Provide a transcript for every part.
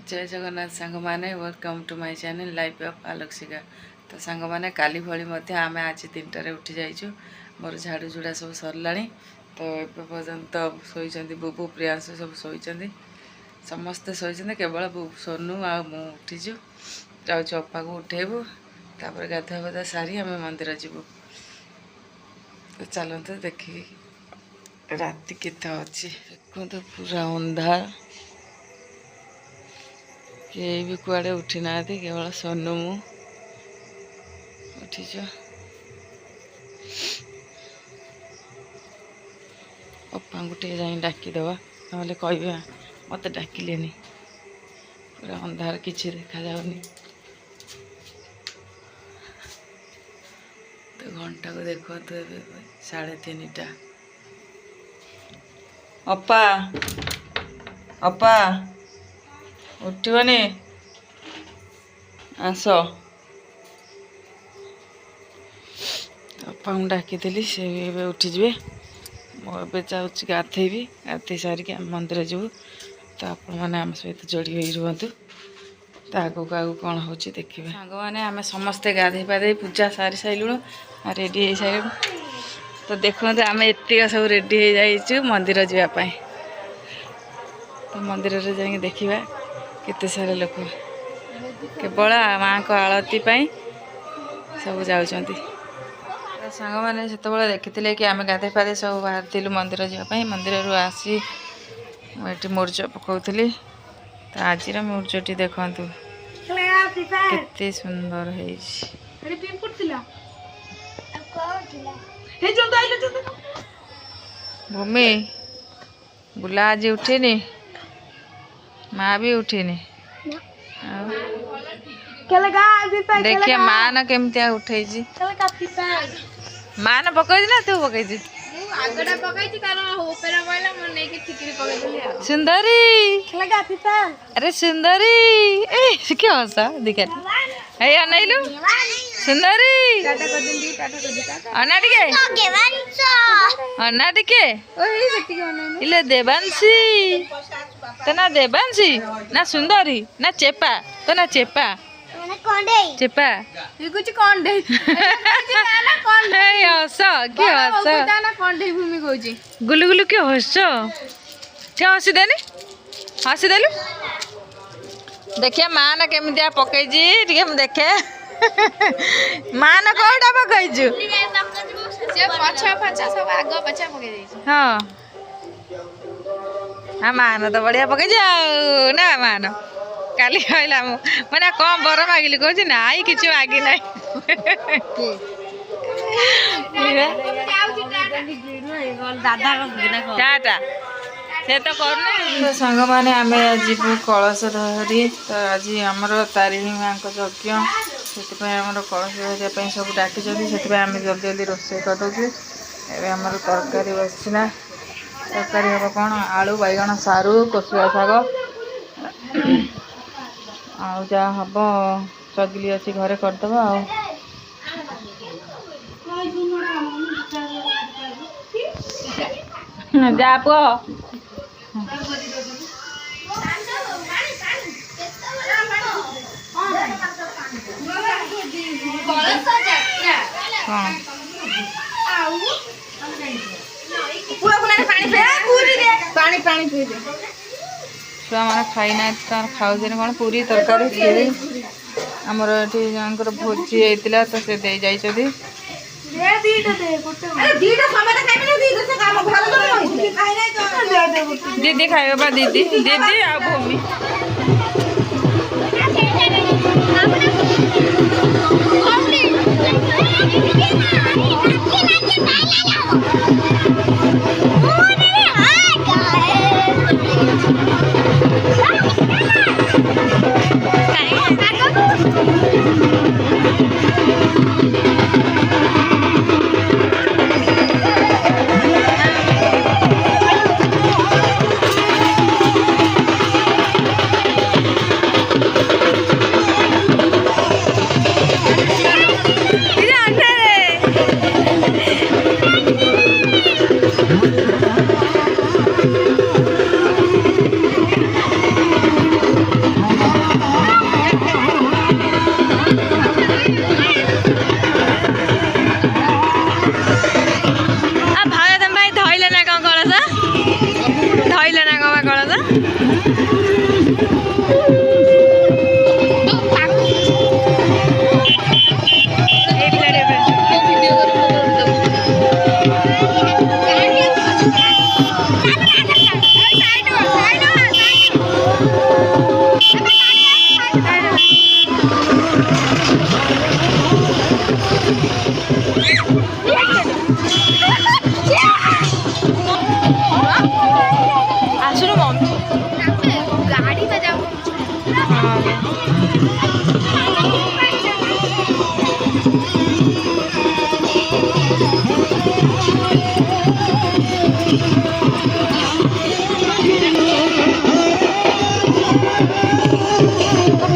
जय जगन्नाथ सांग मैंने welcome to my channel life of Alokshika. तो सांग मैंने काली भली आम आज 3टार उठी जाइचु। मोर झाड़ू झुड़ा सब सरला। तो ए पर्यंत शोचती बुबू प्रियांशु सब शोचती, समस्ते शोचती, केवल सोनू आ मु उठीचु। जाऊँ अप्पा को उठेबू, तापर गाधुआ पाधुआ सारी आम मंदिर जीवु। तो चलते देखी राति केते अच्छी देखो, पूरा अंधार, केही भी कुआड़े उठी ना, केवल सोनू मु उठीच। अप्पा को टे जा डाकिदवा, ना कह मत डाकिले। पूरा अंधार किसी देखा जाऊनी। तो घंटा को देखो तो 3:30। अप्पा अप्पा उठबनी, आस। अप्पा को डाकी से भी उठीजे। मुझे जाऊँगी गाधेबी, गाधे सारिक मंदिर जीवु। तो आपण मैंने आम सहित जोड़ी हो रुहतु। तो आगू आगू कौन हो देखिए। सांग मैंने आम समस्ते गाधे पाधे पूजा सारी सारूँ, रेडी हो सारूँ। तो देखो आम एतिक सब रेडी हो जाइए मंदिर जावाई। तो मंदिर में जाइए देखा केते सारा लोक केवल माँ को आलती सब जाऊँच। सांग मैंने से देखी कि आम गाधे पाधे सब बाहर मंदिर जावाई। मंदिर रू आसी ये मूर्ज पकाउली। तो आज मूर्जटी देखु केते सुंदर है। भूमि बुला आज उठीनी, माँ भी उठीनी। देखिए माँ न केमती उठे, माँ न पकई ना तू पकई। सुंदरी, अरे सुंदरी, ए क्या हसा दिखा है अनैलु। सुंदरी अना टिके, अना टिके। इले देवांशी तो ना, देवांशी ना, सुंदरी ना, चेपा तो ना, चेपा चेपा कुछ कौन दे हस क्या हस भूमि कहूँ गुलु गुलु क्यों हस क्या हसीदेनी हसीदेलु। देखिए माँ ना केमिया पकई देखे माँ ना कौटा पकईचु। हाँ हाँ माँ न तो बढ़िया पकई ना। माँ न काली कहला मैंने कम बर मागिली कहूँ ना कि मागि ना। टाटा से तो करना। सांग मैंने आम जीवु कलश धरी। तो आज आमर तारिणी माँ को यज्ञ, से आम कलश धरने सब डाकी, से आम जल्दी जल्दी रोषे करदे। एमर तरकारी बसना, तरकारी हम कौन आलू बैगण सारू कोसुआ शाग आ जा हम चगली अच्छी घरे करदे। जा पुओ छुआ मैंने खाई ना खाऊ कौन पूरी तरकारी खीरी। आमर ये जनकर भोजी होता तो से दे जाइए। दीदी खाइबा दीदी दीदी आ भूमि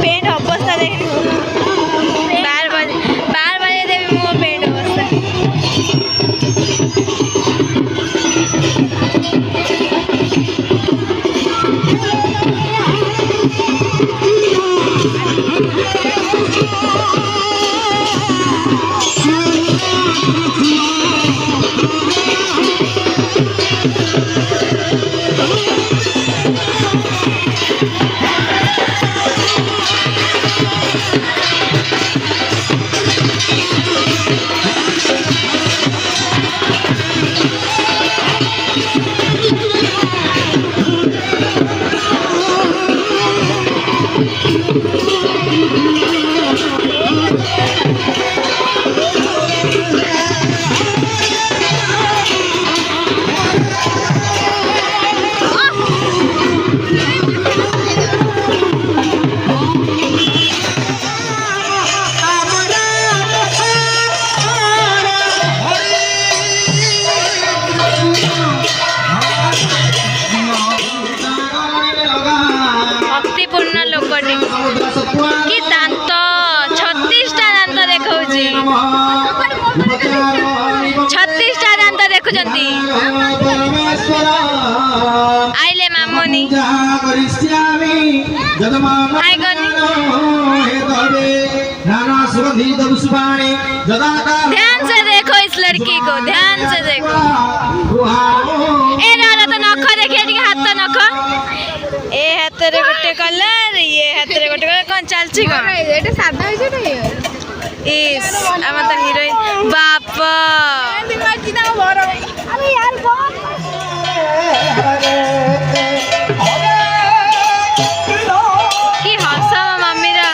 पेंट अवस्था देख बार बार देवी मो पेंट अवस्था भक्तिपूर्ण लोकटे कि दांत 36टा दांत देखौची 36टा दांत देखुचंती आइले मामोनी हाय गनी ध्यान से देखो इस लड़की को ध्यान से देखो ए रारा तो नख देखिए टिके हाथ नख ए हाथ रे गोटे कलर ये हाथ रे गोटे कलर कोन चलछि कोन एटा सादा होय छै नै इस हम त हीरोइन बाप दिमाग की ना भर अरे यार बाप की हंसा मम्मी रा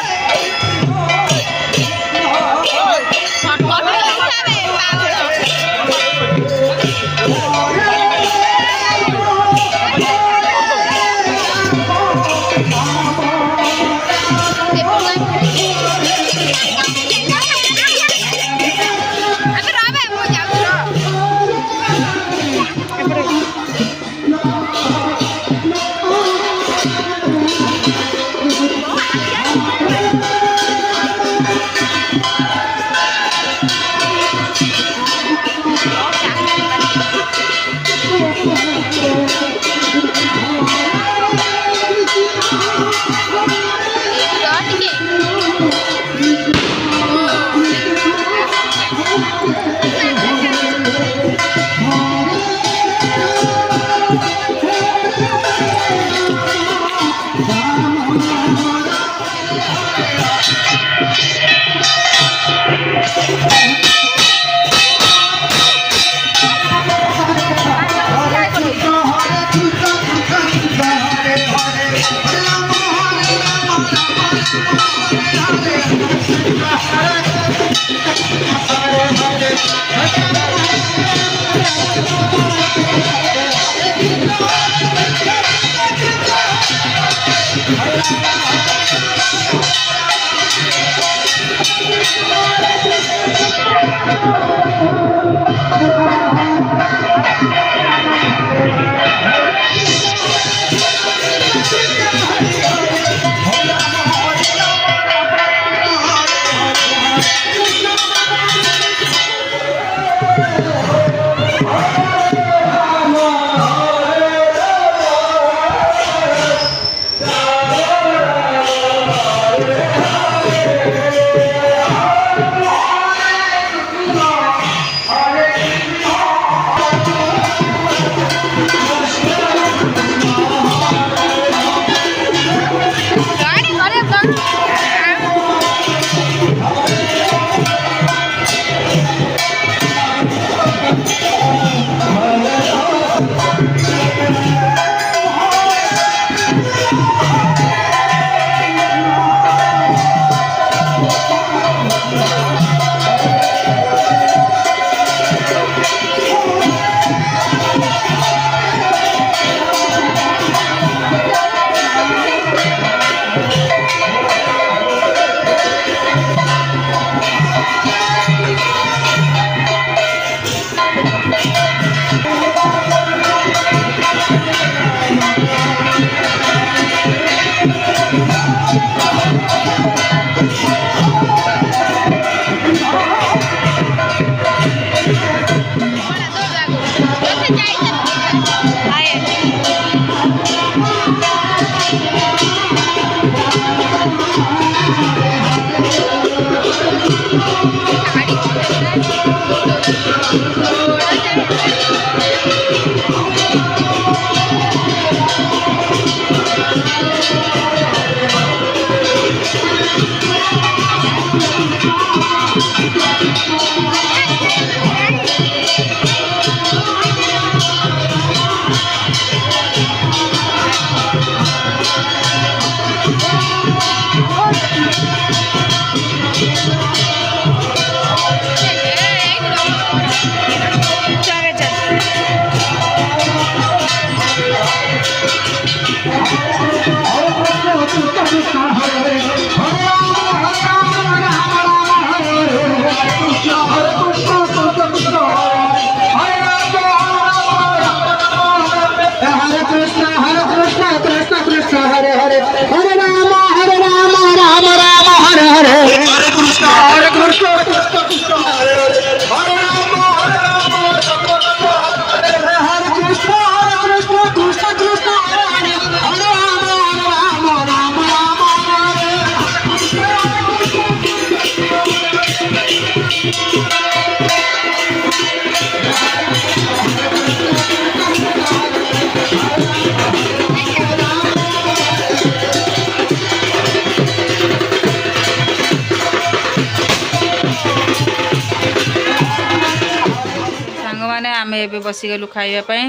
साने आम ए बसीगलु खावाई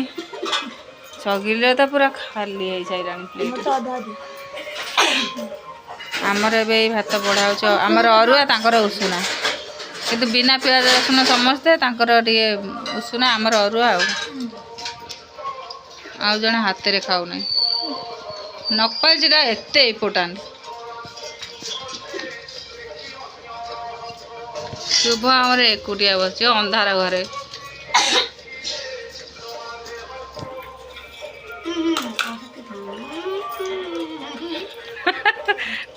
सगिले तो पूरा खाली हो सारानी प्लेट आमर ए भात बढ़ा आमर अरुआ तांकर उषुना किंतु बिना प्याज रसुन समस्ते तांकर टे उषुना आमर अरुआ आउ जने हाथ रे खाऊ ना नकल जेटा एते इम्पोर्टाट शुभ आमर एकुटिया बस अंधार घरे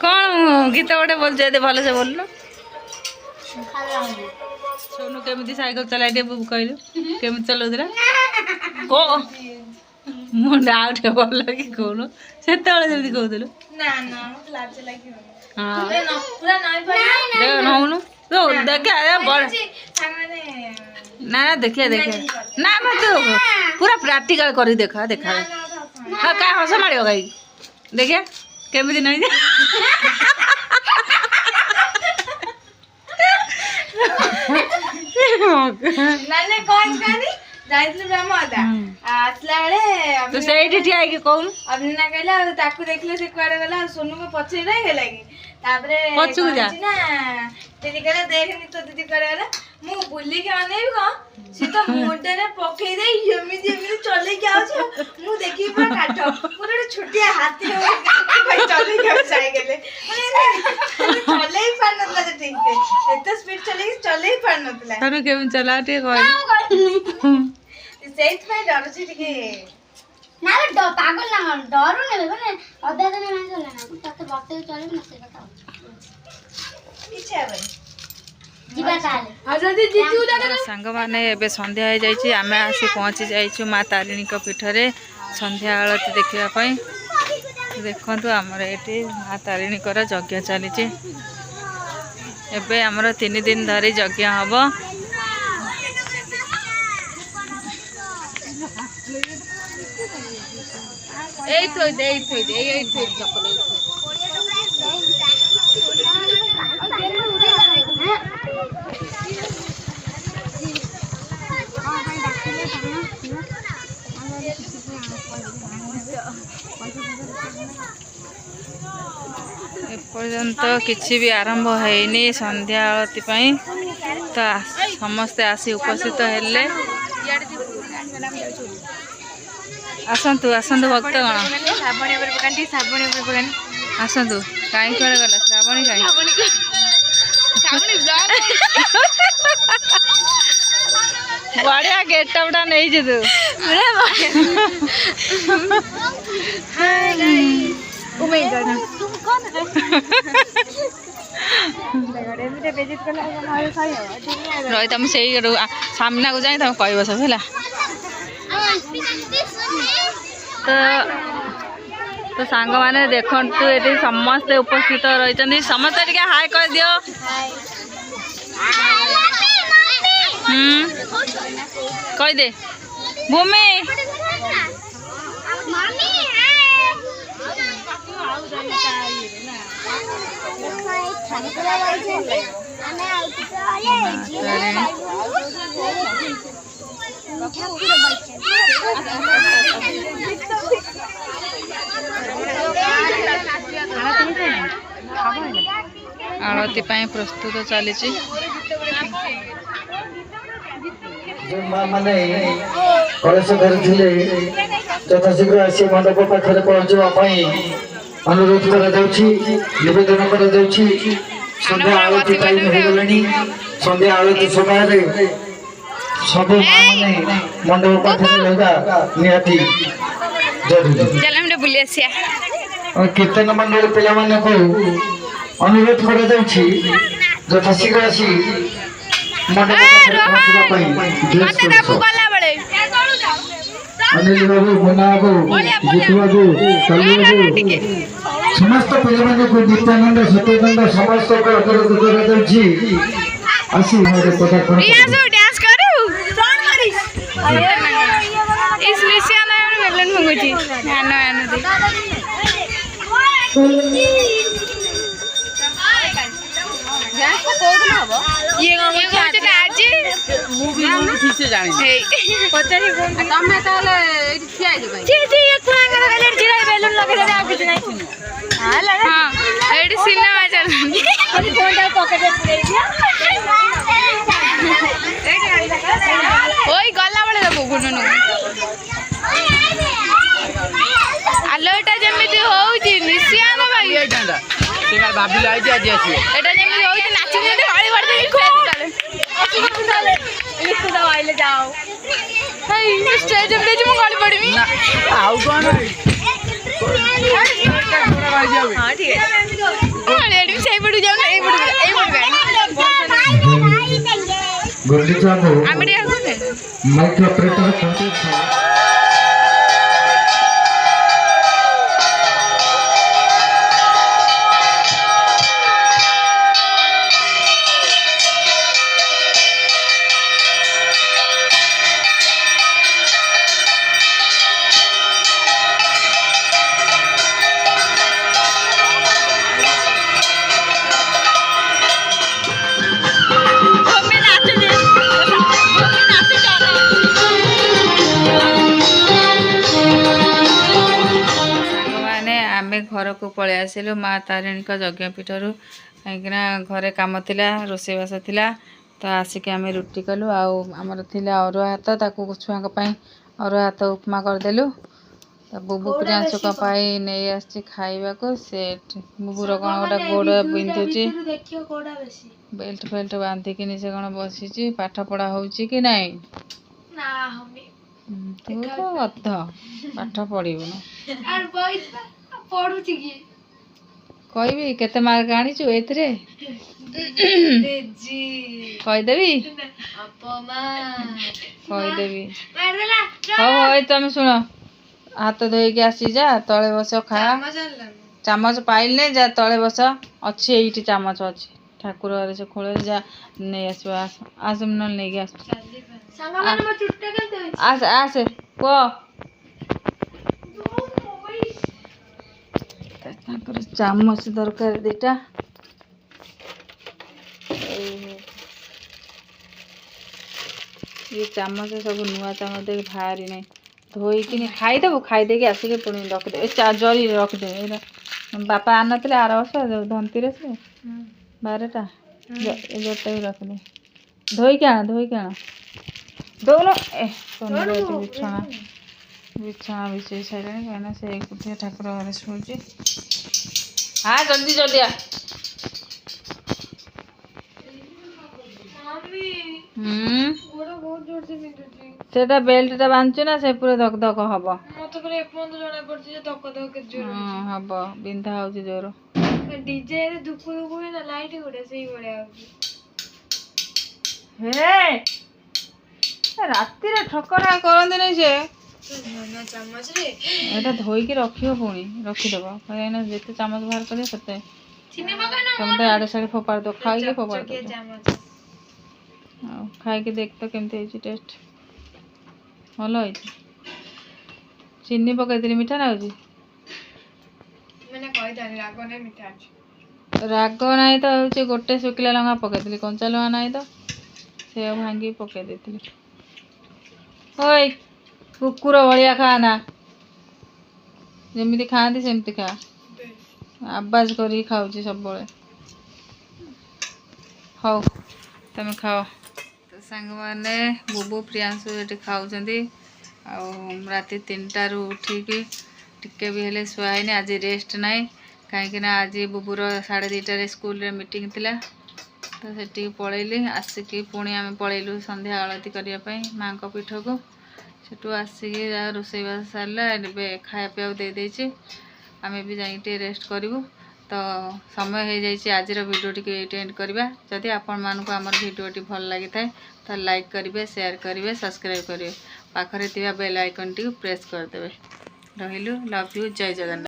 कौन गीत गोटे बोल भल से बोल सोनू केमी साइकिल चलाई कहलु केमी चलाऊला को मुंडा आउटे भल कि कौन से जमी कहलु नौनु तो देखा बड़ ना ना देखिए देखिए ना मत पूरा प्रैक्टिकल कर देखा देखा हाँ क्या हस मार कहीं देखिए केमी नहीं तो सही ठिया है कि कौन अभिना कहला ताकू देखले से कुआडे गला सोनू को पछे नहीं गेला कि तापरे पछू जा ना दीदी कहला देखनी तो दीदी करे गला मु बुल्ली के अनेबी को सी तो मोटे रे पकई दे यमी यमी चले के आछो मु देखि पूरा काटो पूरा छोटिया हाथी हो भाई चले के जाय गेले चले ही पार नतला ठीक से एत स्पीड चले ही पार नतला तनु केम चला टे कोई सेट में डर छी ठीक ना रे पागल ना डर ने माने अधा दिन में चले ना तते बते चले ना से बताओ पीछे आवे जीवा ताले आजादी जीतू दादा संग माने एबे संध्या हो जाईची आमे आसी पहुंची जाईछु मां तारिणी को पीठ रे संध्या आरती देखिया पई देखंतु हमर एठी मां तारिणी कर यज्ञ चलीची एबे हमर 3 दिन धरी यज्ञ हबो ए थोई दे चपल एपर्यंत किसी भी आरंभ हैनी संध्या आरती पाई तो समस्ते आसी उपस्थित हेले आसतु आसतु भक्तगण आसतु कहीं कड़े गला श्रावणी कहीं बढ़िया गेटअपटा नहीं तू ରହି ତମେ ସେଇ ସାମ୍ନାକୁ ଯାଇ ତମେ କହିବ ସବୁ ହେଲା। ତ ସାଙ୍ଗମାନେ ଦେଖନ୍ତୁ ଏଠି ସମସ୍ତେ ଉପସ୍ଥିତ ରହିଛନ୍ତି। ସମସ୍ତେ ଟିକେ ହାଇ କହିଦିଅ। କହିଦେ ଭୂମି। आरती ପାଇଁ ପ୍ରସ୍ତୁତ ଚାଲିଛି। ମାନେ କଳସ ଧରିଥିଲେ ଯଥାଶୀଘ୍ର ଆସି ମଣ୍ଡପ ପାଖରେ ପହଞ୍ଚିବା ପାଇଁ ଅନୁରୋଧ କରାଯାଉଛି, ନିବେଦନ କରାଯାଉଛି। ସନ୍ଧ୍ୟା ଆଳତୀ ଟାଇମ୍ ହେଇଗଲାଣି। ସନ୍ଧ୍ୟା ଆଳତୀ ସମୟରେ ସବୁ ମାନେ ମଣ୍ଡପ ପାଖରେ ରହିବା ନିହାତି ଜରୁରୀ। କୀର୍ତ୍ତନ ମଣ୍ଡଳୀ ପିଲାମାନଙ୍କୁ ଅନୁରୋଧ କରାଯାଉଛି ଯଥାଶୀଘ୍ର ଆସି ମଣ୍ଡପ ପାଖରେ ପହଞ୍ଚିବା ପାଇଁ। ଅନିଲ ବାବୁ, ମୁନା ବାବୁ, ଜିତୁ ବାବୁ, କାଲୁ ବାବୁ, ସମସ୍ତ ପିଲାମାନଙ୍କୁ ନିତ୍ୟାନନ୍ଦ ସତ୍ୟାନନ୍ଦ ସମସ୍ତଙ୍କୁ ଅନୁରୋଧ କରାଯାଉଛି ଆସି ପଦାର୍ପଣ ଆଲୋଟା ଯେମିତି ହଉଛି ନିଶ୍ଚିତ ଭାଇ ଭାବିଲା ଆଜି ଆଜି ଆସିବ। ଏଟା ଯେମିତି ହଉଛି ନାଚି ଯେମିତି ହଳି ପଡି ଯାଅ ଷ୍ଟେଜ ଦେଇଛି ମୁଁ ଗଳି ପଡିବି ଆଉ କଣ। ହଁ ଠିକ ଅଛି ସେଇପଟକୁ ଯାଉନ ଆମେ ଘରକୁ ପଳେଇ ଆସିଲୁ ମା ତାରିଣୀଙ୍କ ଯଜ୍ଞପୀଠରୁ। କାହିଁକିନା ଘରେ କାମ ଥିଲା, ରୋଷେଇବାସ ଥିଲା। ତ ଆସିକି ଆମେ ରୁଟି କଲୁ। ଆଉ ଆମର ଥିଲା ଅରୁଆ ଭାତ, ତାକୁ ଛୁଆଙ୍କ ପାଇଁ ଅରୁଆ ଭାତ ଉପମା କରିଦେଲୁ। ତ ବୁବୁ ପ୍ରିୟାଂଶୁଙ୍କ ପାଇଁ ନେଇ ଆସିଛି ଖାଇବାକୁ। ସେ ବୁବୁର କ'ଣ ଗୋଟେ ଗୋଡ଼ ବିନ୍ଧୁଛି, ବେଲ୍ଟ ଫେଲ୍ଟ ବାନ୍ଧିକିନି ସେ କ'ଣ ବସିଛି। ପାଠ ପଢ଼ା ହେଉଛି କି ନାହିଁ? ତୁ ତ ଅଧ ପାଠ ପଢ଼ିବୁନୁ। କହିବି କେତେ ମାର୍କ ଆଣିଛୁ ଏଥିରେ? କହିଦେବି କହିଦେବି। ହଉ ହଉ ତମେ ଶୁଣ, ହାତ ଧୋଇକି ଆସି ଯା, ତଳେ ବସ ଖା। ଚାମଚ ପାଇଲେ ଯା ତଳେ ବସ। ଅଛି ଏଇଠି ଚାମଚ ଅଛି ଠାକୁର ଘରେ ସେ ଖୋଳରେ ଯା ନେଇ ଆସିବ। ଆସ ନହେଲେ ନେଇକି ଆସ। ଆସେ ଆସେ କୁହ। ତାଙ୍କର ଚାମଚ ଦରକାର ଦିଟା। ये चामच सब नुआ चामच देख भारी नहीं धोईकिनी खाईदेबू खाईदेकी आसिक पुणी रखिदे जरी रखिदे बापा आन थे आर वर्ष धनती से 12टा जोटा भी रखिदे धोईकी आण दौन सोनू बिछଣା बिछଣା बिछे सारे कहीं से एकुटिया ठाकुर घरे शुची। हाँ जल्दी जल्दी आ। सेटा बेल्टा बांधु ना से पूरा धक धक हम हम बिंधा हो जोर। डीजे रे दुकु दुकु ना लाइट गुडे सही बढिया हे रातिरे ठकरा करंदी नहीं से ना चम्मच रे एटा धोई के रखियो पुणी रखिदेव कहीं जिते चामच बाहर कर सेते चिनी पका ना तुम तो आड़े साड़े फोपाड़ दो खाई के फोपाड़ दो चम्मच खाई के देख तो केमती है टेस्ट भल है चीनी पकईली मीठा ना हो मैंने कहि दानी राग नै मीठा अछि राग ना तो हूँ गोटे शुखिला लंका पकईली कंचा लंका ना तो से भांगी पकई देती ओई कुकुर भाया खाना जमी खाती सेमती खा आवाज करी खाऊँ सब हौ तुम खाओ तो सांग मैंने बुबू प्रियांशु ये खाऊँ राति 3टार उठिकी टिके भी हेले शुआईनी आज रेस्ट नाई कहीं आज बुबूर 2:30 स्कूल रे मीटिंग थिला तो सेठी पलैली आसिकी पुणी आम पलैलु संध्या आलती करने माँ को पीठ को सेठू आसिकी रोसईबास सारा ए खाया पीवा दे देछि आमे भी जाई रेस्ट करूँ तो समय हो जाइए आज वीडियो टी एंड करवा जदि आपण मानक आमर वीडियो भल लगी थाए तो लाइक करेंगे शेयर करेंगे सब्सक्राइब करेंगे पाखरे बेल आइकन टी प्रेस करदे रहिलु लव यू जय जगन्नाथ।